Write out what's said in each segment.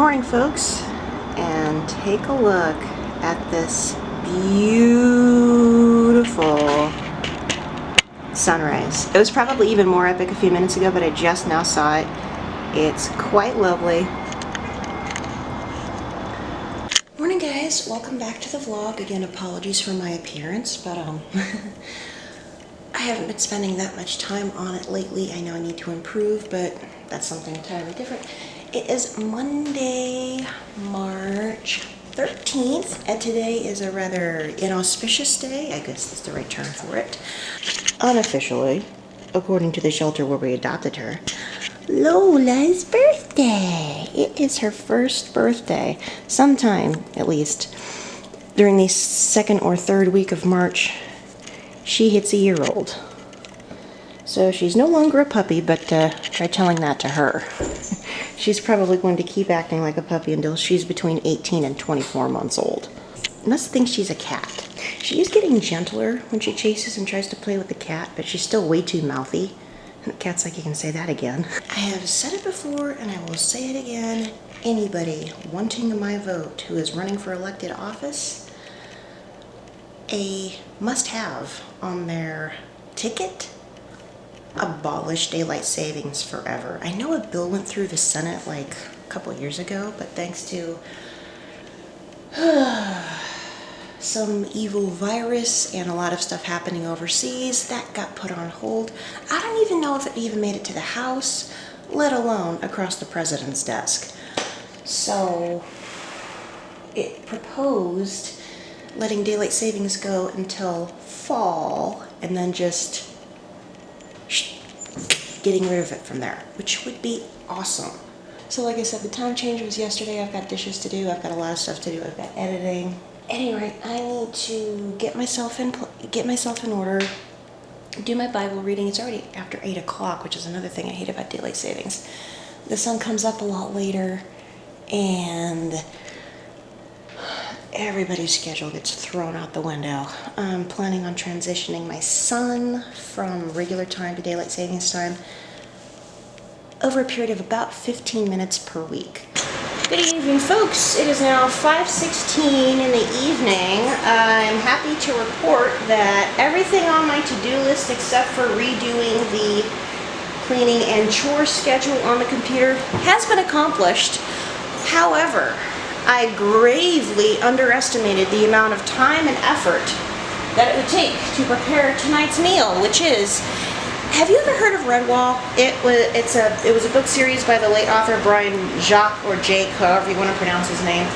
morning, folks, and take a look at this beautiful sunrise. It was probably even more epic a few minutes ago, but I just now saw it. It's quite lovely. Morning, guys. Welcome back to the vlog. Again, apologies for my appearance, but I haven't been spending that much time on it lately. I know I need to improve, but that's something entirely different. It is Monday, March 13th, and today is a rather inauspicious day. I guess that's the right term for it. Unofficially, according to the shelter where we adopted her, Lola's birthday. It is her first birthday, sometime at least during the second or third week of March. She hits a year old. So she's no longer a puppy, but try telling that to her. She's probably going to keep acting like a puppy until she's between 18 and 24 months old. Must think she's a cat. She is getting gentler when she chases and tries to play with the cat, but she's still way too mouthy. And the cat's like, you can say that again. I have said it before, and I will say it again. Anybody wanting my vote who is running for elected office, a must-have on their ticket: abolish daylight savings forever. I know a bill went through the Senate like a couple years ago, but thanks to some evil virus and a lot of stuff happening overseas, that got put on hold. I don't even know if it even made it to the House, let alone across the president's desk. So it proposed letting daylight savings go until fall and then just getting rid of it from there, which would be awesome. So like I said, the time change was yesterday. I've got dishes to do. I've got a lot of stuff to do. I've got editing. Anyway, I need to get myself in order, do my Bible reading. It's already after 8 o'clock, which is another thing I hate about daylight savings. The sun comes up a lot later, and everybody's schedule gets thrown out the window. I'm planning on transitioning my son from regular time to daylight savings time over a period of about 15 minutes per week. Good evening, folks. It is now 5:16 in the evening. I'm happy to report that everything on my to-do list except for redoing the cleaning and chore schedule on the computer has been accomplished. However, I gravely underestimated the amount of time and effort that it would take to prepare tonight's meal, which is, have you ever heard of Redwall? It was a book series by the late author Brian Jacques, or Jake, however you want to pronounce his name.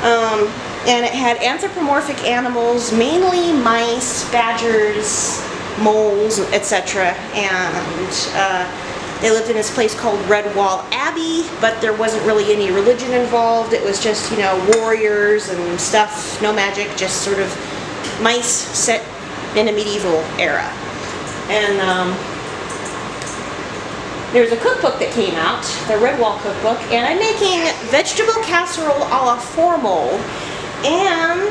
And it had anthropomorphic animals, mainly mice, badgers, moles, etc. And they lived in this place called Redwall Abbey, but there wasn't really any religion involved. It was just, warriors and stuff, no magic, just sort of mice set in a medieval era. And there's a cookbook that came out, the Redwall cookbook, and I'm making vegetable casserole a la formal. And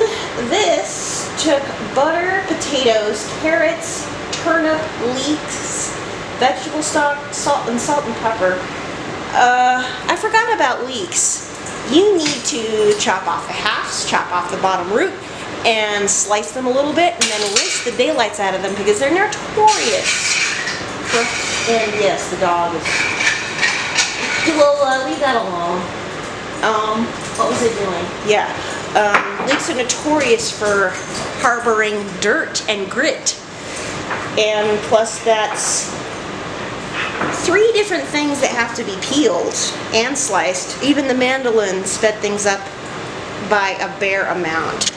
this took butter, potatoes, carrots, turnip, leeks, vegetable stock, salt and pepper. I forgot about leeks. You need to chop off the halves, chop off the bottom root, and slice them a little bit, and then rinse the daylights out of them because they're notorious for, and yes, the dog is, well, leave that alone. What was it doing? Yeah, leeks are notorious for harboring dirt and grit, and plus that's 3 different things that have to be peeled and sliced. Even the mandolin sped things up by a bare amount.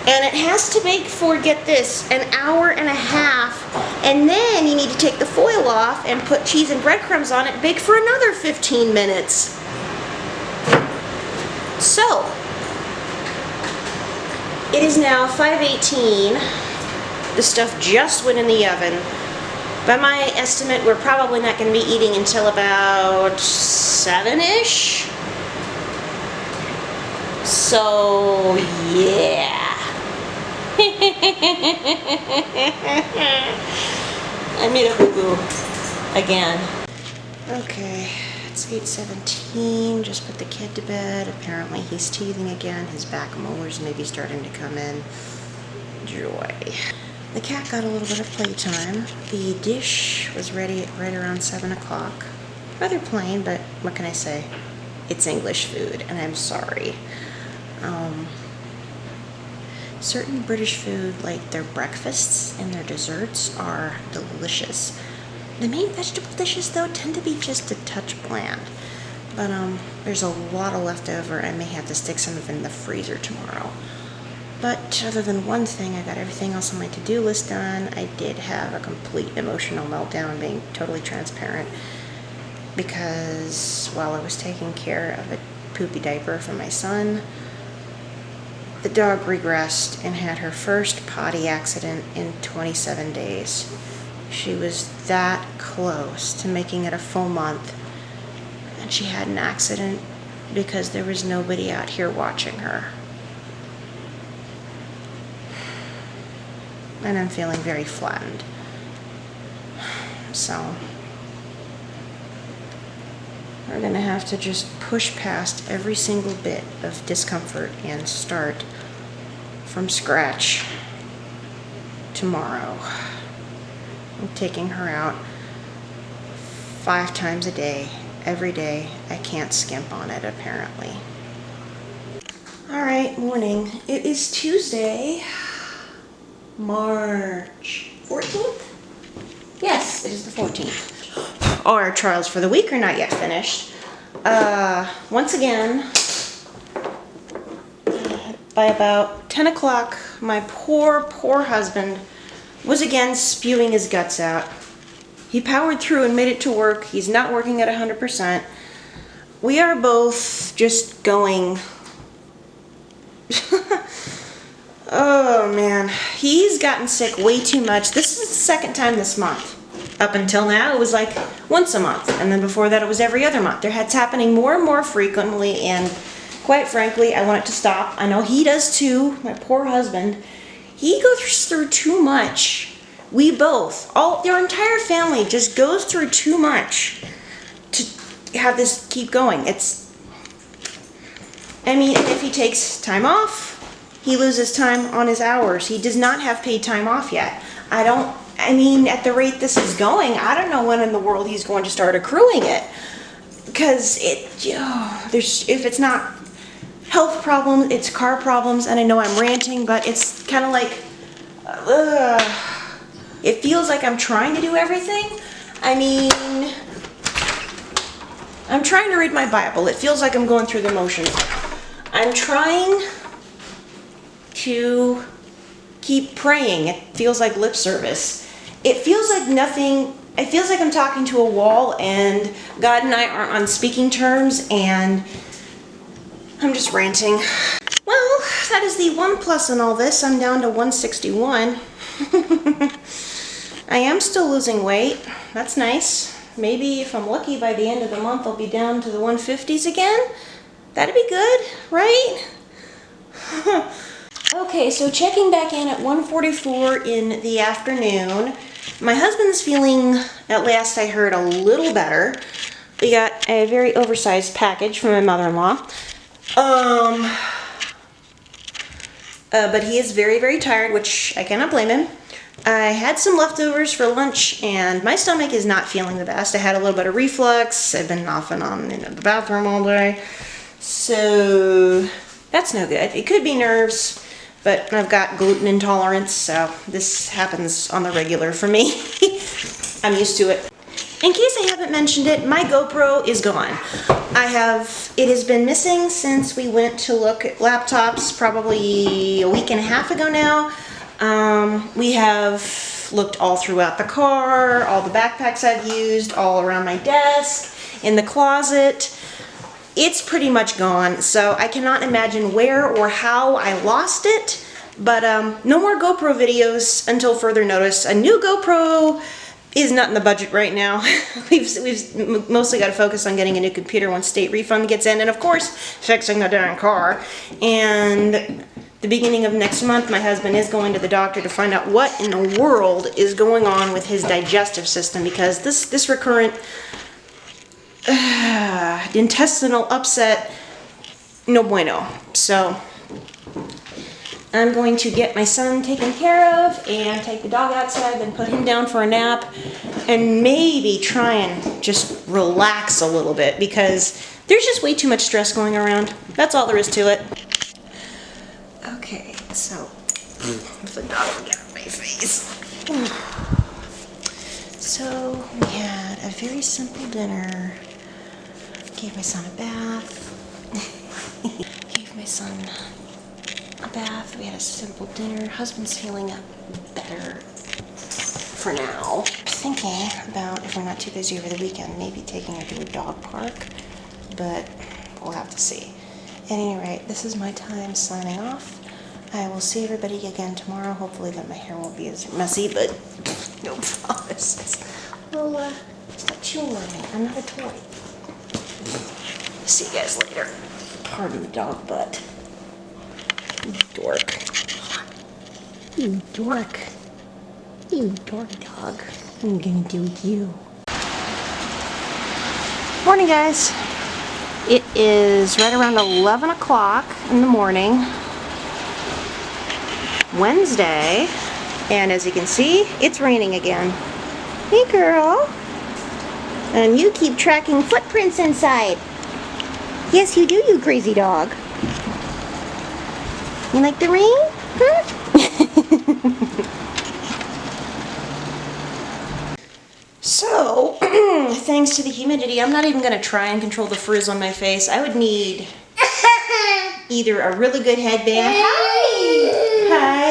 And it has to bake for, get this, an hour and a half. And then you need to take the foil off and put cheese and breadcrumbs on it, bake for another 15 minutes. So, it is now 5:18. The stuff just went in the oven. By my estimate, we're probably not going to be eating until about 7-ish. So, yeah. I made a boo-boo again. Okay, It's 8:17, just put the kid to bed. Apparently he's teething again. His back molars may be starting to come in. Joy. The cat got a little bit of playtime. The dish was ready right around 7 o'clock. Rather plain, but what can I say? It's English food, and I'm sorry. Certain British food, like their breakfasts and their desserts, are delicious. The main vegetable dishes, though, tend to be just a touch bland. But there's a lot of leftover. I may have to stick some of it in the freezer tomorrow. But other than one thing, I got everything else on my to-do list done. I did have a complete emotional meltdown, being totally transparent, because while I was taking care of a poopy diaper for my son, the dog regressed and had her first potty accident in 27 days. She was that close to making it a full month, and she had an accident because there was nobody out here watching her. And I'm feeling very flattened. So we're gonna have to just push past every single bit of discomfort and start from scratch tomorrow. I'm taking her out 5 times a day, every day. I can't skimp on it, apparently. All right, morning. It is Tuesday, March 14th? Yes, it is the 14th. Our trials for the week are not yet finished. Once again, by about 10 o'clock, my poor husband was again spewing his guts out. He powered through and made it to work. He's not working at 100%. We are both just going... Oh man, he's gotten sick way too much. This is the second time this month. Up until now, it was like once a month, and then before that, it was every other month. It's happening more and more frequently, and quite frankly, I want it to stop. I know he does too, my poor husband. He goes through too much. We both, their entire family just goes through too much to have this keep going. I mean, if he takes time off, he loses time on his hours. He does not have paid time off yet. I mean, at the rate this is going, I don't know when in the world he's going to start accruing it. Because if it's not health problems, it's car problems, and I know I'm ranting, but it's kind of like, it feels like I'm trying to do everything. I mean, I'm trying to read my Bible. It feels like I'm going through the motions. I'm trying to keep praying. It feels like lip service. It feels like nothing. It feels like I'm talking to a wall, and God and I aren't on speaking terms, and I'm just ranting. Well, that is the one plus in all this. I'm down to 161. I am still losing weight. That's nice. Maybe if I'm lucky, by the end of the month, I'll be down to the 150s again. That'd be good, right? Okay, so checking back in at 1:44 in the afternoon. My husband's feeling, at last I heard, a little better. We got a very oversized package from my mother-in-law. But he is very, very tired, which I cannot blame him. I had some leftovers for lunch, and my stomach is not feeling the best. I had a little bit of reflux. I've been off and on in the bathroom all day. So that's no good. It could be nerves, but I've got gluten intolerance, so this happens on the regular for me. I'm used to it. In case I haven't mentioned it, my GoPro is gone. It has been missing since we went to look at laptops probably a week and a half ago now. We have looked all throughout the car, all the backpacks I've used, all around my desk, in the closet. It's pretty much gone, so I cannot imagine where or how I lost it, but no more GoPro videos until further notice. A new GoPro is not in the budget right now. We've mostly got to focus on getting a new computer once state refund gets in, and of course, fixing the darn car. And the beginning of next month, my husband is going to the doctor to find out what in the world is going on with his digestive system, because this recurrent intestinal upset, no bueno. So I'm going to get my son taken care of and take the dog outside, then put him down for a nap, and maybe try and just relax a little bit because there's just way too much stress going around. That's all there is to it. Okay, so if the dog will get out of my face. So we had a very simple dinner. Gave my son a bath. Gave my son a bath. We had a simple dinner. Husband's feeling better for now. Thinking about, if we're not too busy over the weekend, maybe taking her to a dog park, but we'll have to see. At any rate, this is my time signing off. I will see everybody again tomorrow. Hopefully that my hair won't be as messy, but no promises. Well, stop chewing on me. I'm not a toy. See you guys later. Pardon the dog butt. You dork. You dork. You dork dog. What am I gonna do with you? Morning, guys. It is right around 11 o'clock in the morning. Wednesday. And as you can see, it's raining again. Hey, girl. And you keep tracking footprints inside. Yes, you do, you crazy dog. You like the rain? Huh? So, thanks to the humidity, I'm not even going to try and control the frizz on my face. I would need either a really good headband. Hi!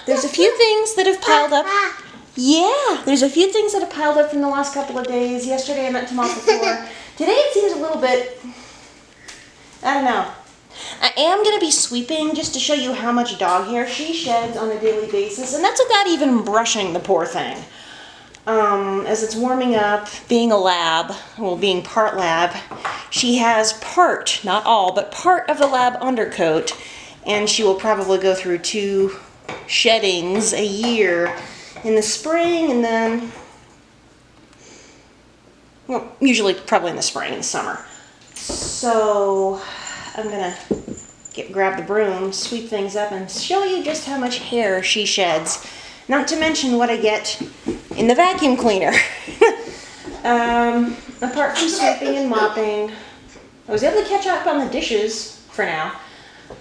There's a few things that have piled up. Yeah, there's a few things that have piled up from the last couple of days. Yesterday I meant to mop the floor. Today it seems a little bit, I don't know. I am going to be sweeping just to show you how much dog hair she sheds on a daily basis, and that's without even brushing the poor thing. As it's warming up, being a lab, well, being part lab, she has part, not all, but part of the lab undercoat, and she will probably go through 2 sheddings a year in the spring, and then, well, usually probably in the spring and the summer. So I'm gonna grab the broom, sweep things up, and show you just how much hair she sheds. Not to mention what I get in the vacuum cleaner. Apart from sweeping and mopping, I was able to catch up on the dishes for now.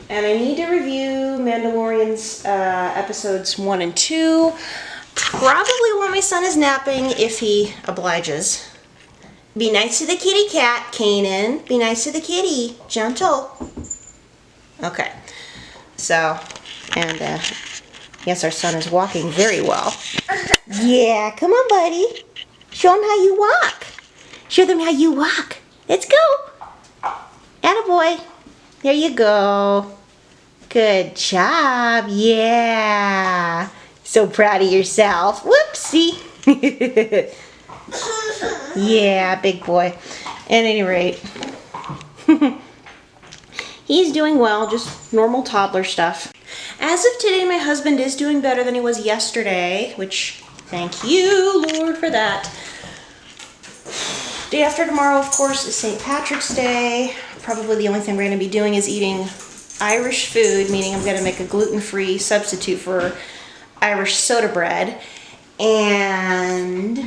And I need to review Mandalorian's episodes 1 and 2. Probably while my son is napping, if he obliges. Be nice to the kitty cat, Kanan. Be nice to the kitty. Gentle. Okay. So, and yes, our son is walking very well. Yeah, come on, buddy. Show them how you walk. Show them how you walk. Let's go. Attaboy. There you go. Good job. Yeah. So proud of yourself. Whoopsie. Yeah, big boy. At any rate, he's doing well, just normal toddler stuff. As of today, my husband is doing better than he was yesterday, which, thank you, Lord, for that. Day after tomorrow, of course, is St. Patrick's Day. Probably the only thing we're going to be doing is eating Irish food, meaning I'm going to make a gluten-free substitute for Irish soda bread. And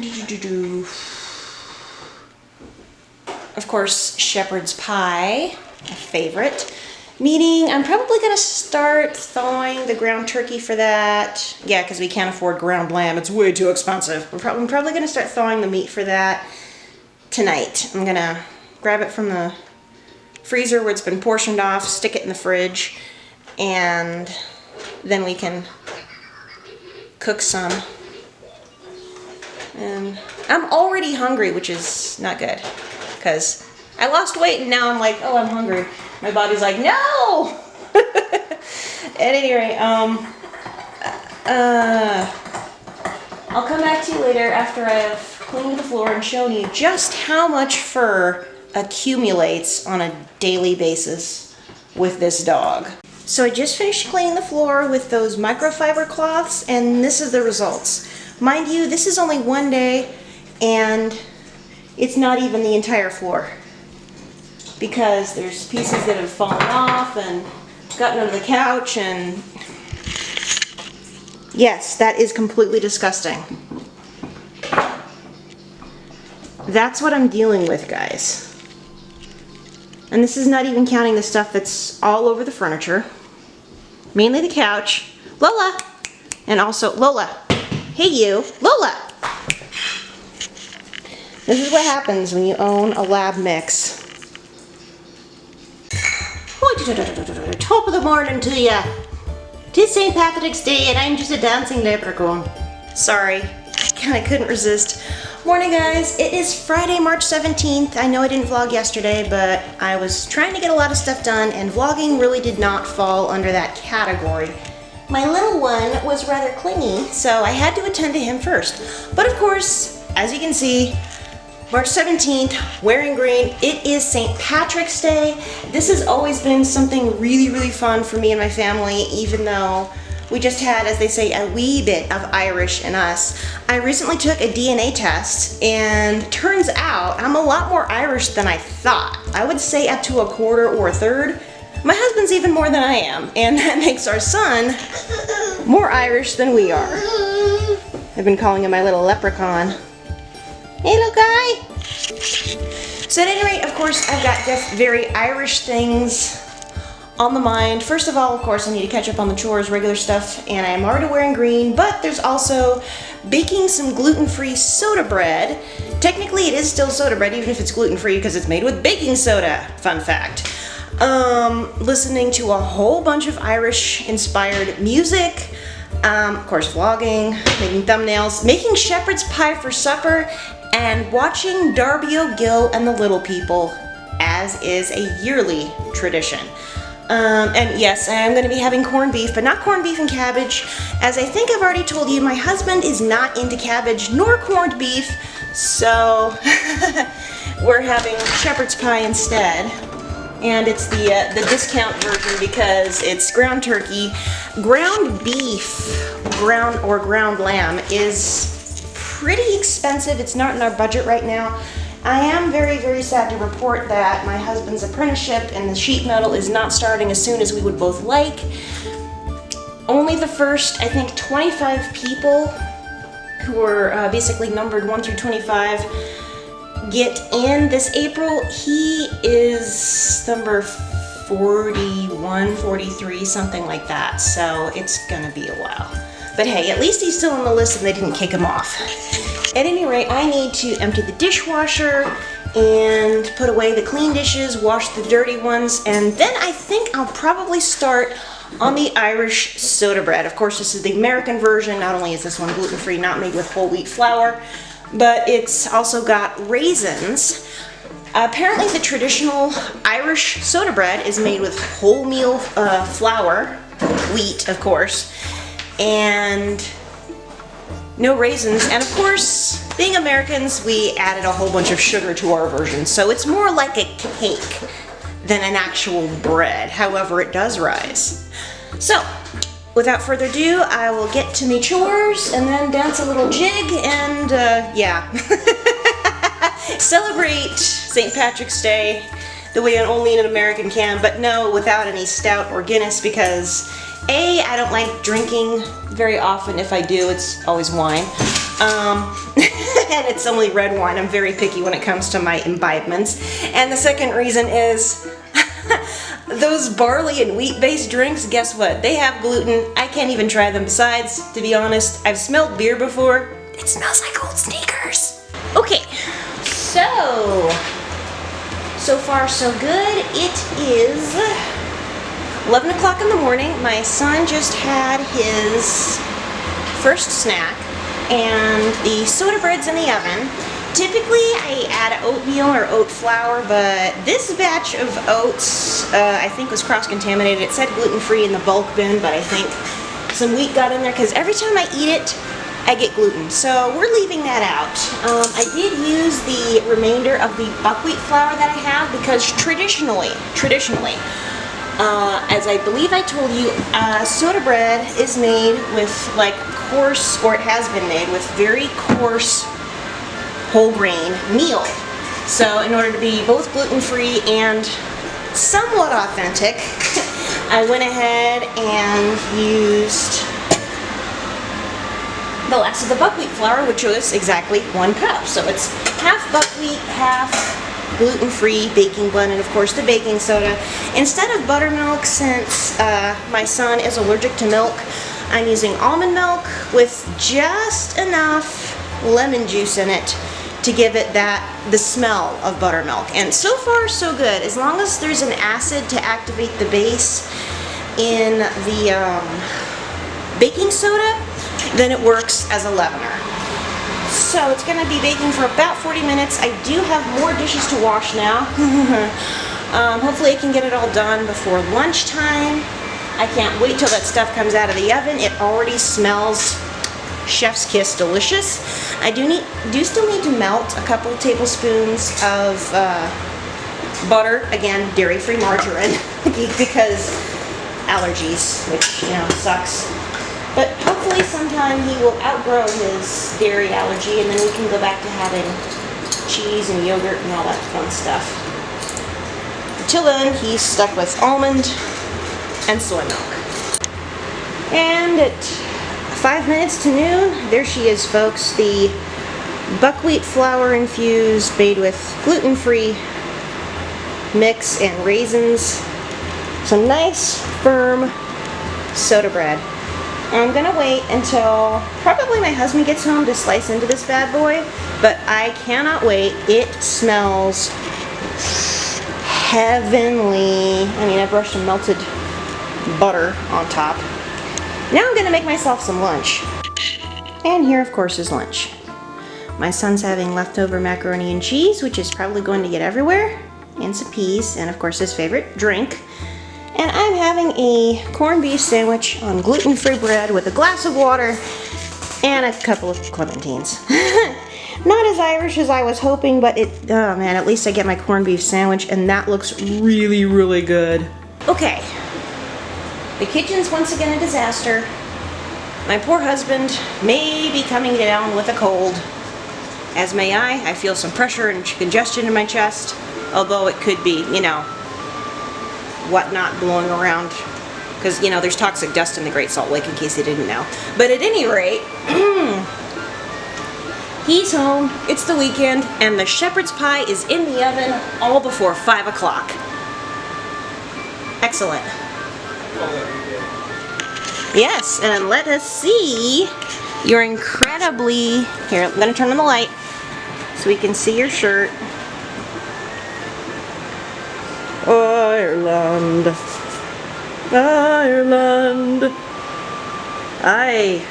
of course, shepherd's pie, a favorite. Meaning I'm probably going to start thawing the ground turkey for that. Yeah, because we can't afford ground lamb. It's way too expensive. I'm probably going to start thawing the meat for that tonight. I'm going to grab it from the freezer where it's been portioned off, stick it in the fridge, and then we can cook some. And I'm already hungry, which is not good, because I lost weight and now I'm like, oh, I'm hungry. My body's like, no! At any rate, I'll come back to you later after I've cleaned the floor and shown you just how much fur accumulates on a daily basis with this dog. So I just finished cleaning the floor with those microfiber cloths, and this is the results. Mind you, this is only one day, and it's not even the entire floor, because there's pieces that have fallen off and gotten under the couch, and yes, that is completely disgusting. That's what I'm dealing with, guys. And this is not even counting the stuff that's all over the furniture. Mainly the couch. Lola! And also, Lola. Hey you, Lola! This is what happens when you own a lab mix. Top of the morning to ya. 'Tis St. Patrick's Day and I'm just a dancing leprechaun. Sorry, I couldn't resist. Morning guys, it is Friday, March 17th. I know I didn't vlog yesterday, but I was trying to get a lot of stuff done and vlogging really did not fall under that category. My little one was rather clingy, so I had to attend to him first. But of course, as you can see, March 17th, wearing green, it is St. Patrick's Day. This has always been something really, really fun for me and my family, even though we just had, as they say, a wee bit of Irish in us. I recently took a DNA test, and turns out I'm a lot more Irish than I thought. I would say up to a quarter or a third. My husband's even more than I am, and that makes our son more Irish than we are. I've been calling him my little leprechaun. Hey, little guy! So at any rate, of course, I've got just very Irish things on the mind. First of all, of course, I need to catch up on the chores, regular stuff, and I'm already wearing green, but there's also baking some gluten-free soda bread. Technically, it is still soda bread, even if it's gluten-free, because it's made with baking soda. Fun fact. Listening to a whole bunch of Irish-inspired music. Of course, vlogging, making thumbnails, making shepherd's pie for supper, and watching Darby O'Gill and the Little People, as is a yearly tradition. And yes, I am going to be having corned beef, but not corned beef and cabbage. As I think I've already told you, my husband is not into cabbage nor corned beef, so we're having shepherd's pie instead. And it's the discount version because it's ground turkey. Ground beef, ground lamb is pretty expensive. It's not in our budget right now. I am very, very sad to report that my husband's apprenticeship in the sheet metal is not starting as soon as we would both like. Only the first, I think, 25 people who are basically numbered 1 through 25 get in this April. He is number 41, 43, something like that, so it's gonna be a while. But hey, at least he's still on the list and they didn't kick him off. At any rate, I need to empty the dishwasher and put away the clean dishes, wash the dirty ones, and then I think I'll probably start on the Irish soda bread. Of course, this is the American version. Not only is this one gluten-free, not made with whole wheat flour, but it's also got raisins. Apparently the traditional Irish soda bread is made with wholemeal flour, wheat of course, and no raisins. And of course, being Americans, we added a whole bunch of sugar to our version, so it's more like a cake than an actual bread. However, it does rise. So, without further ado, I will get to me chores and then dance a little jig and yeah. Celebrate St. Patrick's Day the way only an American can, but no, without any stout or Guinness because A, I don't like drinking very often. If I do, it's always wine. And it's only red wine. I'm very picky when it comes to my imbibements. And the second reason is those barley and wheat-based drinks, guess what? They have gluten. I can't even try them. Besides, to be honest, I've smelled beer before. It smells like old sneakers. Okay, so far so good. It is 11 o'clock in the morning. My son just had his first snack and the soda bread's in the oven. Typically I add oatmeal or oat flour, but this batch of oats I think was cross-contaminated. It said gluten-free in the bulk bin, but I think some wheat got in there because every time I eat it I get gluten, so we're leaving that out. I did use the remainder of the buckwheat flour that I have because traditionally, as I believe I told you, soda bread is made with like coarse, or it has been made with very coarse whole grain meal. So in order to be both gluten-free and somewhat authentic, I went ahead and used the last of the buckwheat flour, which was exactly 1 cup. So it's half buckwheat, half gluten-free baking blend, and of course the baking soda. Instead of buttermilk, since my son is allergic to milk, I'm using almond milk with just enough lemon juice in it to give it the smell of buttermilk. And so far so good. As long as there's an acid to activate the base in the baking soda, then it works as a leavener. So it's going to be baking for about 40 minutes. I do have more dishes to wash now. Hopefully I can get it all done before lunchtime. I can't wait till that stuff comes out of the oven. It already smells chef's kiss delicious. I do still need to melt a couple of tablespoons of butter, again dairy-free margarine, because allergies, which sucks. But hopefully sometime he will outgrow his dairy allergy, and then we can go back to having cheese and yogurt and all that fun stuff. Until then, he's stuck with almond and soy milk. And at 5 minutes to noon, there she is, folks. The buckwheat flour infused, made with gluten-free mix and raisins. Some nice, firm soda bread. I'm gonna wait until probably my husband gets home to slice into this bad boy, but I cannot wait. It smells heavenly. I mean, I brushed some melted butter on top. Now I'm gonna make myself some lunch. And here, of course, is lunch. My son's having leftover macaroni and cheese, which is probably going to get everywhere, and some peas, and of course his favorite drink. And I'm having a corned beef sandwich on gluten-free bread with a glass of water and a couple of clementines. Not as Irish as I was hoping, but oh man, at least I get my corned beef sandwich, and that looks really, really good. Okay, the kitchen's once again a disaster. My poor husband may be coming down with a cold, as may I. I feel some pressure and congestion in my chest, although it could be, whatnot blowing around, because there's toxic dust in the Great Salt Lake, in case you didn't know. But at any rate, he's home, it's the weekend, and the shepherd's pie is in the oven all before 5 o'clock. Excellent. Yes, and let us see your incredibly, here, I'm going to turn on the light so we can see your shirt. Ireland, Ireland, aye,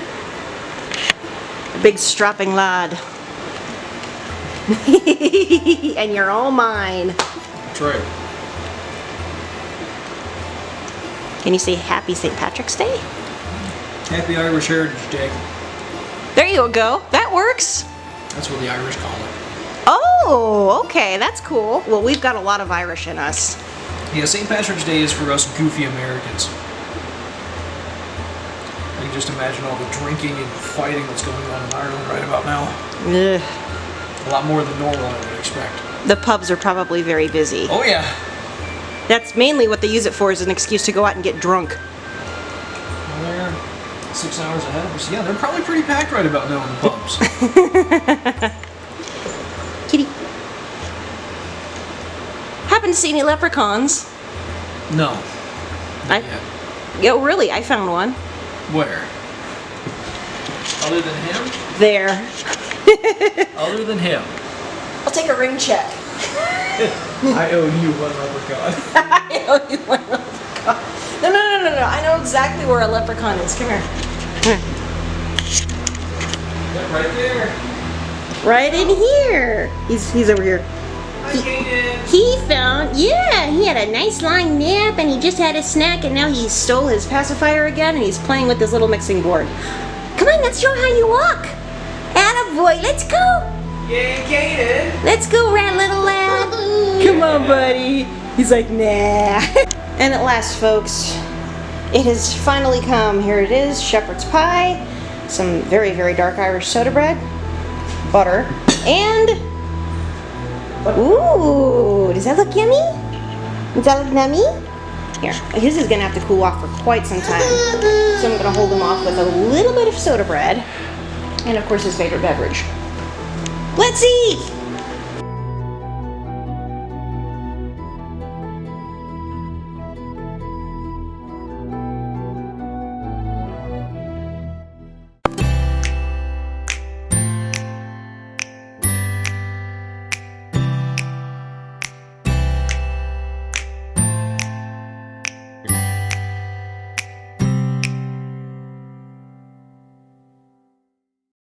a big strapping lad. And you're all mine. That's right. Can you say Happy St. Patrick's Day? Happy Irish Heritage Day. There you go, that works. That's what the Irish call it. Oh, okay, that's cool. Well, we've got a lot of Irish in us. Yeah, St. Patrick's Day is for us goofy Americans. You can just imagine all the drinking and fighting that's going on in Ireland right about now. Ugh. A lot more than normal, I would expect. The pubs are probably very busy. Oh yeah. That's mainly what they use it for, is an excuse to go out and get drunk. Well, they're 6 hours ahead of us. Yeah, they're probably pretty packed right about now in the pubs. Kitty. Happen to see any leprechauns? No. Yeah, really, I found one. Where? Other than him? There. Other than him. I'll take a ring check. I owe you one leprechaun. I owe you one leprechaun. No. I know exactly where a leprechaun is. Come here. Yeah, right there. Right in here. He's over here. He found, he had a nice long nap, and he just had a snack, and now he stole his pacifier again, and he's playing with this little mixing board. Come on, let's show how you walk. Attaboy, let's go. Yay, Kaden. Let's go, rat little lad. Come on, buddy. He's like, nah. And at last, folks, it has finally come. Here it is, shepherd's pie, some very, very dark Irish soda bread, butter, And, ooh, does that look yummy? Does that look yummy? Here, his is gonna have to cool off for quite some time. So I'm gonna hold him off with a little bit of soda bread. And of course his favorite beverage. Let's eat!